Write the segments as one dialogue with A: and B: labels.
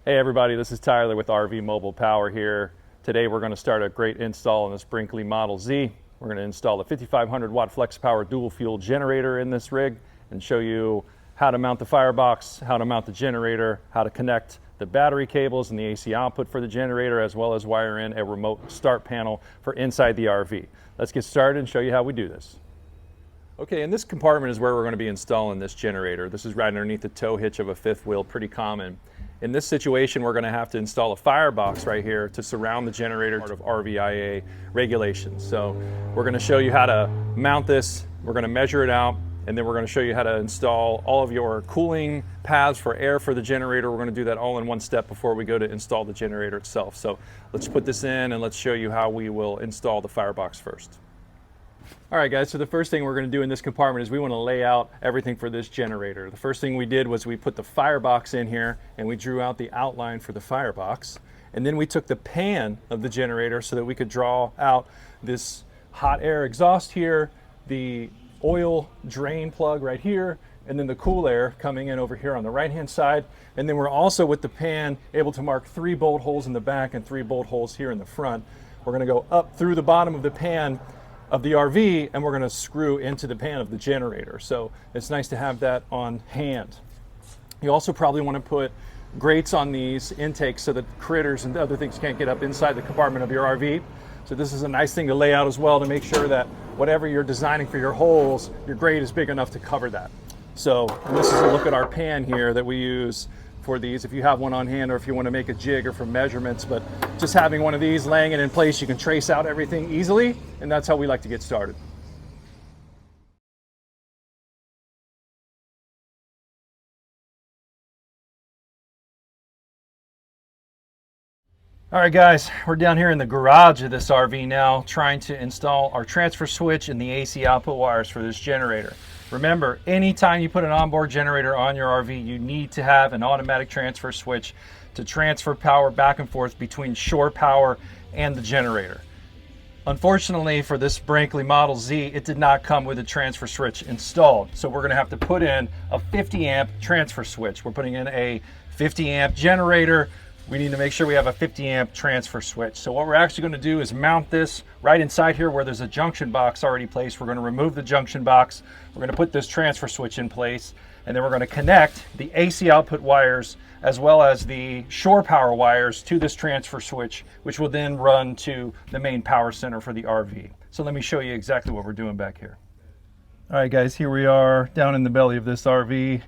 A: Hey everybody, this is Tyler with RV Mobile Power here. Today we're going to start a great install on this Brinkley Model Z. We're going to install the 5500 watt Flex Power dual fuel generator in this rig and show you how to mount the firebox, how to mount the generator, how to connect the battery cables and the AC output for the generator, as well as wire in a remote start panel for inside the RV. Let's get started and show you how we do this. Okay, and this compartment is where we're going to be installing this generator. This is right underneath the tow hitch of a fifth wheel, pretty common. In this situation, we're going to have to install a firebox right here to surround the generator, part of RVIA regulations. So we're going to show you how to mount this, we're going to measure it out, and then we're going to show you how to install all of your cooling paths for air for the generator. We're going to do that all in one step before we go to install the generator itself. So let's put this in and let's show you how we will install the firebox first. All right guys, so the first thing we're going to do in this compartment is we want to lay out everything for this generator. The first thing we did was we put the firebox in here and we drew out the outline for the firebox. And then we took the pan of the generator so that we could draw out this hot air exhaust here, the oil drain plug right here, and then the cool air coming in over here on the right hand side. And then we're also, with the pan, able to mark 3 bolt holes in the back and 3 bolt holes here in the front. We're going to go up through the bottom of the pan of the RV and we're going to screw into the pan of the generator. So it's nice to have that on hand. You also probably want to put grates on these intakes so that critters and other things can't get up inside the compartment of your RV. So this is a nice thing to lay out as well to make sure that whatever you're designing for your holes, your grate is big enough to cover that. So this is a look at our pan here that we use for these, if you have one on hand or if you want to make a jig or for measurements. But just having one of these, laying it in place, you can trace out everything easily, and that's how we like to get started. All right guys, we're down here in the garage of this RV now, trying to install our transfer switch and the AC output wires for this generator. Remember, anytime you put an onboard generator on your RV, you need to have an automatic transfer switch to transfer power back and forth between shore power and the generator. Unfortunately for this Brinkley Model Z, it did not come with a transfer switch installed. So we're gonna have to put in a 50 amp transfer switch. We're putting in a 50 amp generator. We need to make sure we have a 50 amp transfer switch. So what we're actually going to do is mount this right inside here where there's a junction box already placed. We're going to remove the junction box. We're going to put this transfer switch in place, and then we're going to connect the AC output wires as well as the shore power wires to this transfer switch, which will then run to the main power center for the RV. So let me show you exactly what we're doing back here. All right guys, here we are down in the belly of this RV.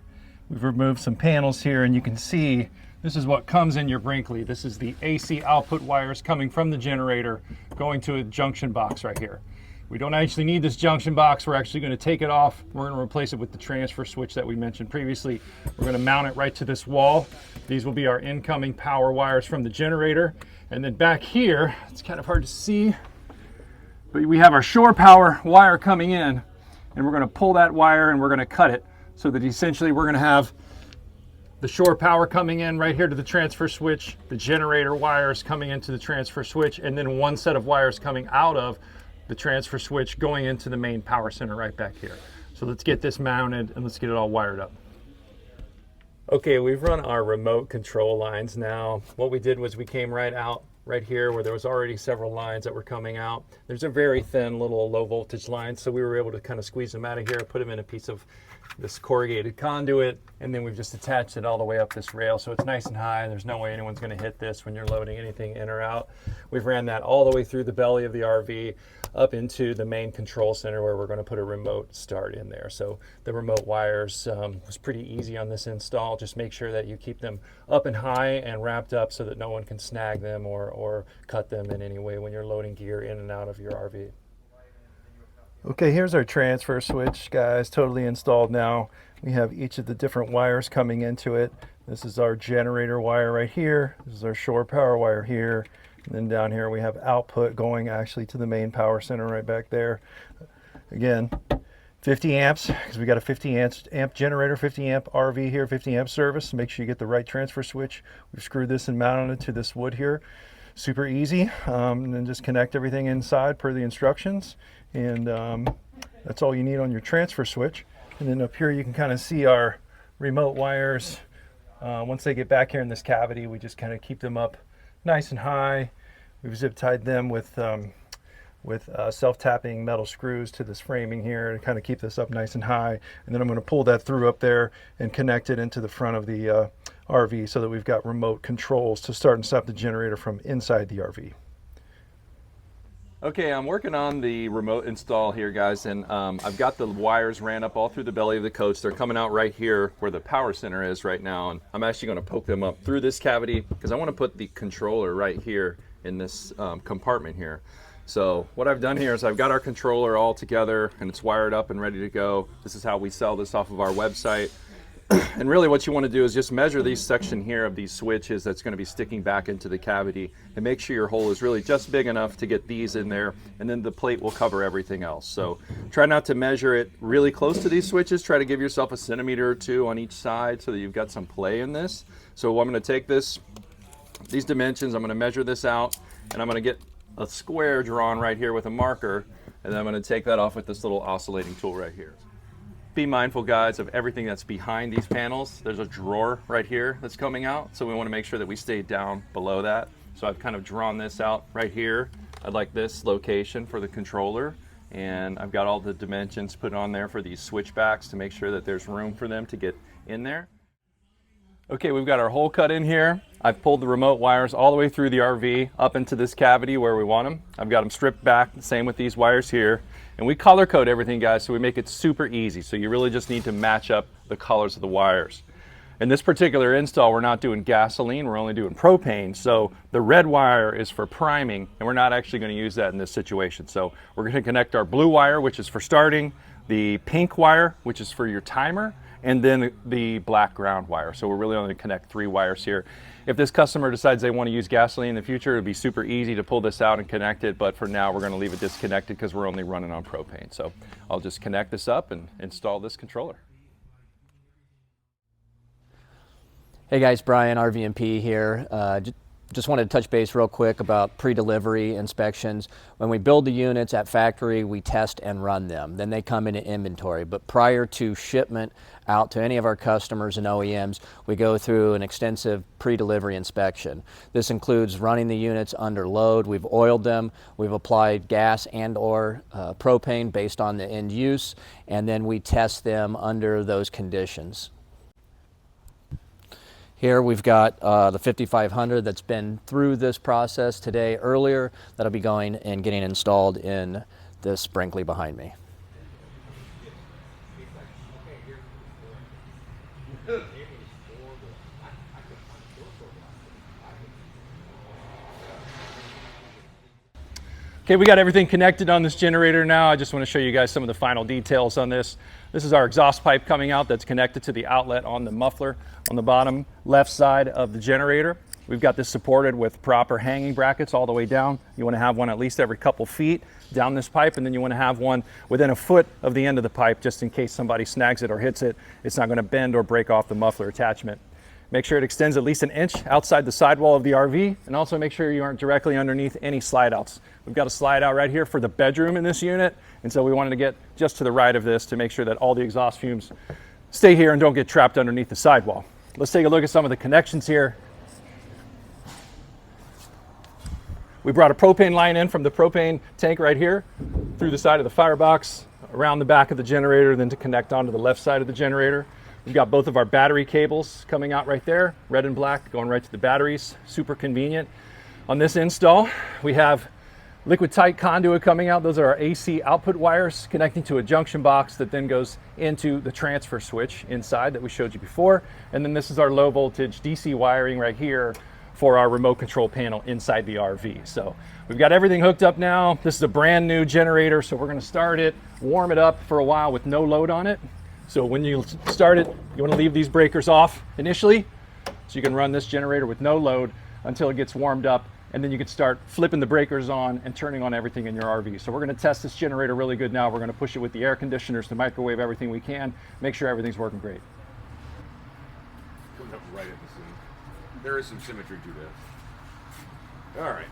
A: We've removed some panels here, and you can see this is what comes in your Brinkley. This is the AC output wires coming from the generator going to a junction box right here. We don't actually need this junction box. We're actually going to take it off. We're going to replace it with the transfer switch that we mentioned previously. We're going to mount it right to this wall. These will be our incoming power wires from the generator. And then back here, it's kind of hard to see, but we have our shore power wire coming in, and we're going to pull that wire and we're going to cut it so that essentially we're going to have the shore power coming in right here to the transfer switch, the generator wires coming into the transfer switch, and then one set of wires coming out of the transfer switch going into the main power center right back here. So let's get this mounted and let's get it all wired up. Okay, we've run our remote control lines now. What we did was we came right out right here where there was already several lines that were coming out. There's a very thin little low voltage line, so we were able to kind of squeeze them out of here, put them in a piece of this corrugated conduit, and then we've just attached it all the way up this rail so it's nice and high. There's no way anyone's going to hit this when you're loading anything in or out. We've ran that all the way through the belly of the RV up into the main control center where we're going to put a remote start in there. So the remote wires was pretty easy on this install. Just make sure that you keep them up and high and wrapped up so that no one can snag them or cut them in any way when you're loading gear in and out of your RV. Okay, here's our transfer switch, guys, totally installed now. We have each of the different wires coming into it. This is our generator wire right here. This is our shore power wire here. And then down here we have output going actually to the main power center right back there. Again, 50 amps, because we got a 50 amp generator, 50 amp RV here, 50 amp service. Make sure you get the right transfer switch. We've screwed this and mounted it to this wood here. Super easy. And then just connect everything inside per the instructions. And that's all you need on your transfer switch. And then up here you can kind of see our remote wires Once they get back here in this cavity, we just kind of keep them up nice and high. We've zip tied them with self-tapping metal screws to this framing here to kind of keep this up nice and high. And then I'm going to pull that through up there and connect it into the front of the RV so that we've got remote controls to start and stop the generator from inside the RV. Okay, I'm working on the remote install here, guys, and I've got the wires ran up all through the belly of the coach. They're coming out right here where the power center is right now, and I'm actually going to poke them up through this cavity because I want to put the controller right here in this compartment here. So what I've done here is I've got our controller all together and it's wired up and ready to go. This is how we sell this off of our website. And really what you want to do is just measure these section here of these switches that's going to be sticking back into the cavity and make sure your hole is really just big enough to get these in there, and then the plate will cover everything else. So try not to measure it really close to these switches. Try to give yourself a centimeter or two on each side so that you've got some play in this. So I'm going to take these dimensions, I'm going to measure this out, and I'm going to get a square drawn right here with a marker, and then I'm going to take that off with this little oscillating tool right here. Be mindful, guys, of everything that's behind these panels. There's a drawer right here that's coming out, so we want to make sure that we stay down below that. So I've kind of drawn this out right here. I'd like this location for the controller, and I've got all the dimensions put on there for these switchbacks to make sure that there's room for them to get in there. Okay, we've got our hole cut in here. I've pulled the remote wires all the way through the RV up into this cavity where we want them. I've got them stripped back, the same with these wires here. And we color code everything, guys, so we make it super easy. So you really just need to match up the colors of the wires. In this particular install, we're not doing gasoline, we're only doing propane. So the red wire is for priming, and we're not actually going to use that in this situation. So we're going to connect our blue wire, which is for starting, the pink wire, which is for your timer, and then the black ground wire. So we're really only going to connect 3 wires here. If this customer decides they want to use gasoline in the future, it'll be super easy to pull this out and connect it, but for now we're going to leave it disconnected because we're only running on propane. So I'll just connect this up and install this controller.
B: Hey guys, Brian, RVMP here. Just wanted to touch base real quick about pre-delivery inspections. When we build the units at factory, we test and run them. Then they come into inventory. But prior to shipment out to any of our customers and OEMs, we go through an extensive pre-delivery inspection. This includes running the units under load. We've oiled them. We've applied gas and or propane based on the end use. And then we test them under those conditions. Here we've got the 5500 that's been through this process today earlier. That'll be going and getting installed in this Brinkley behind me.
A: Okay, we got everything connected on this generator now. I just want to show you guys some of the final details on this. This is our exhaust pipe coming out that's connected to the outlet on the muffler on the bottom left side of the generator. We've got this supported with proper hanging brackets all the way down. You want to have one at least every couple feet down this pipe, and then you want to have one within a foot of the end of the pipe just in case somebody snags it or hits it. It's not going to bend or break off the muffler attachment. Make sure it extends at least an inch outside the sidewall of the RV, and also make sure you aren't directly underneath any slide outs. We've got a slide out right here for the bedroom in this unit, and so we wanted to get just to the right of this to make sure that all the exhaust fumes stay here and don't get trapped underneath the sidewall. Let's take a look at some of the connections here. We brought a propane line in from the propane tank right here through the side of the firebox, around the back of the generator, then to connect onto the left side of the generator. We've got both of our battery cables coming out right there, red and black, going right to the batteries. Super convenient. On this install, we have liquid tight conduit coming out. Those are our AC output wires connecting to a junction box that then goes into the transfer switch inside that we showed you before. And then this is our low voltage DC wiring right here for our remote control panel inside the RV. So we've got everything hooked up now. This is a brand new generator, so we're going to start it, warm it up for a while with no load on it. So when you start it, you want to leave these breakers off initially, so you can run this generator with no load until it gets warmed up, and then you can start flipping the breakers on and turning on everything in your RV. So we're going to test this generator really good now. We're going to push it with the air conditioners to microwave everything we can, make sure everything's working great.
C: Coming up right at the seam. There is some symmetry to this. All right.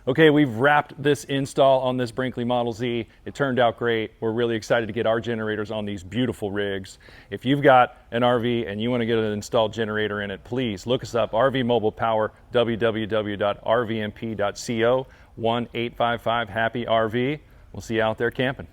A: Okay, we've wrapped this install on this Brinkley Model Z. It turned out great. We're really excited to get our generators on these beautiful rigs. If you've got an RV and you want to get an installed generator in it, please look us up, RV Mobile Power, www.rvmp.co, 1-855-HAPPY-RV. We'll see you out there camping.